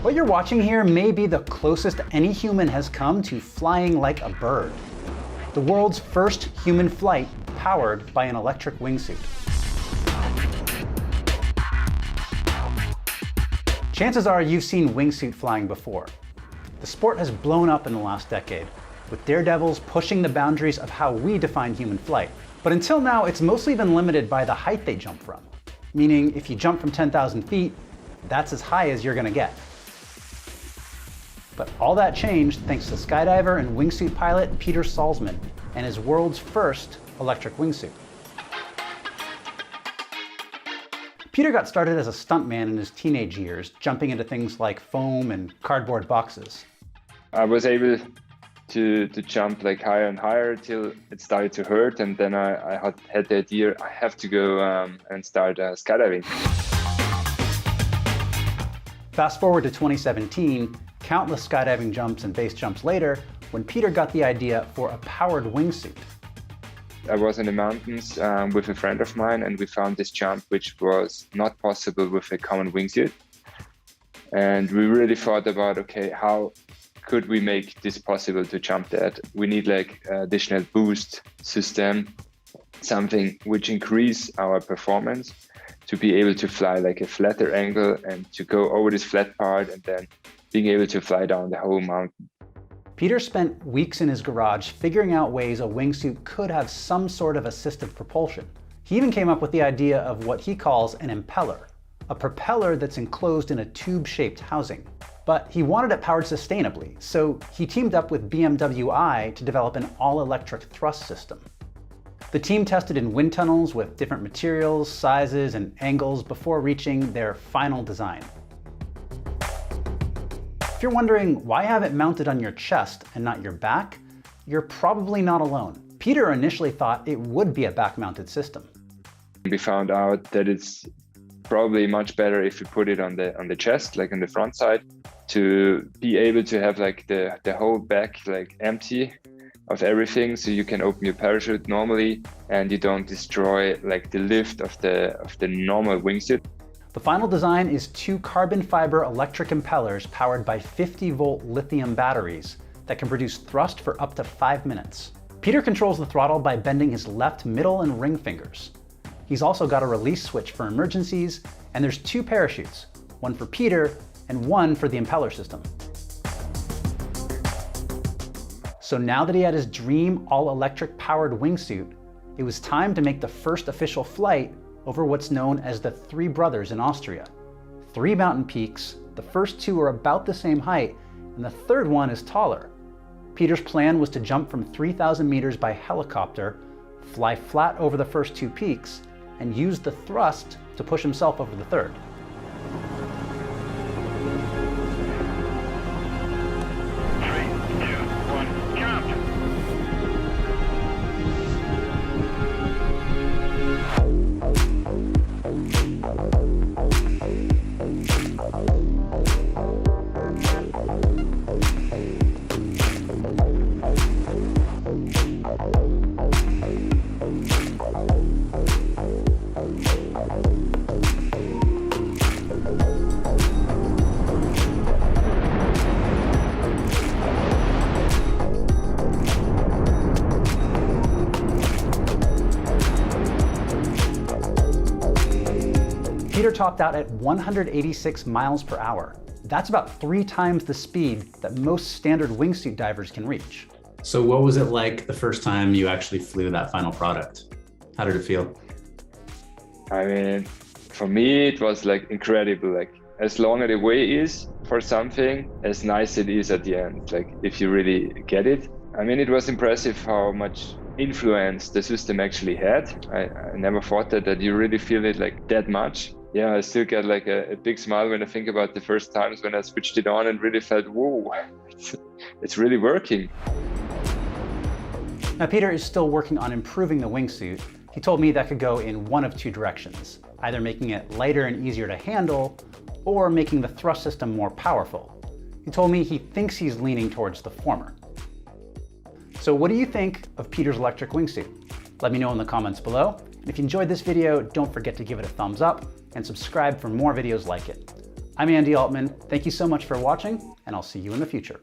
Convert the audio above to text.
What you're watching here may be the closest any human has come to flying like a bird. The world's first human flight powered by an electric wingsuit. Chances are you've seen wingsuit flying before. The sport has blown up in the last decade, with daredevils pushing the boundaries of how we define human flight. But until now, it's mostly been limited by the height they jump from. Meaning, if you jump from 10,000 feet, that's as high as you're gonna get. But all that changed thanks to skydiver and wingsuit pilot Peter Salzmann and his world's first electric wingsuit. Peter got started as a stuntman in his teenage years, jumping into things like foam and cardboard boxes. I was able to jump like higher and higher till it started to hurt, and then I had the idea I have to go and start skydiving. Fast forward to 2017, countless skydiving jumps and base jumps later, when Peter got the idea for a powered wingsuit. I was in the mountains with a friend of mine, and we found this jump which was not possible with a common wingsuit. And we really thought about, okay, how could we make this possible to jump that? We need like additional boost system, something which increase our performance to be able to fly like a flatter angle and to go over this flat part and then being able to fly down the whole mountain. Peter spent weeks in his garage figuring out ways a wingsuit could have some sort of assistive propulsion. He even came up with the idea of what he calls an impeller, a propeller that's enclosed in a tube-shaped housing. But he wanted it powered sustainably, so he teamed up with BMWi to develop an all-electric thrust system. The team tested in wind tunnels with different materials, sizes, and angles before reaching their final design. If you're wondering why have it mounted on your chest and not your back, you're probably not alone. Peter initially thought it would be a back-mounted system. We found out that it's probably much better if you put it on the chest, like on the front side, to be able to have like the whole back like empty of everything, so you can open your parachute normally and you don't destroy like the lift of the normal wingsuit. The final design is two carbon fiber electric impellers powered by 50-volt lithium batteries that can produce thrust for up to 5 minutes. Peter controls the throttle by bending his left middle and ring fingers. He's also got a release switch for emergencies, and there's 2 parachutes, one for Peter and one for the impeller system. So now that he had his dream all-electric powered wingsuit, it was time to make the first official flight over what's known as the Three Brothers in Austria. 3 mountain peaks, the first 2 are about the same height, and the third one is taller. Peter's plan was to jump from 3,000 meters by helicopter, fly flat over the first 2 peaks, and use the thrust to push himself over the third. Peter topped out at 186 miles per hour. That's about 3 times the speed that most standard wingsuit divers can reach. So what was it like the first time you actually flew that final product? How did it feel? I mean, for me, it was like incredible. Like as long as the way is for something, as nice it is at the end. Like if you really get it. I mean, it was impressive how much influence the system actually had. I never thought that you really feel it like that much. Yeah, I still get like a big smile when I think about the first times when I switched it on and really felt, whoa, it's really working. Now, Peter is still working on improving the wingsuit. He told me that could go in one of 2 directions, either making it lighter and easier to handle, or making the thrust system more powerful. He told me he thinks he's leaning towards the former. So what do you think of Peter's electric wingsuit? Let me know in the comments below. And if you enjoyed this video, don't forget to give it a thumbs up and subscribe for more videos like it. I'm Andy Altman. Thank you so much for watching, and I'll see you in the future.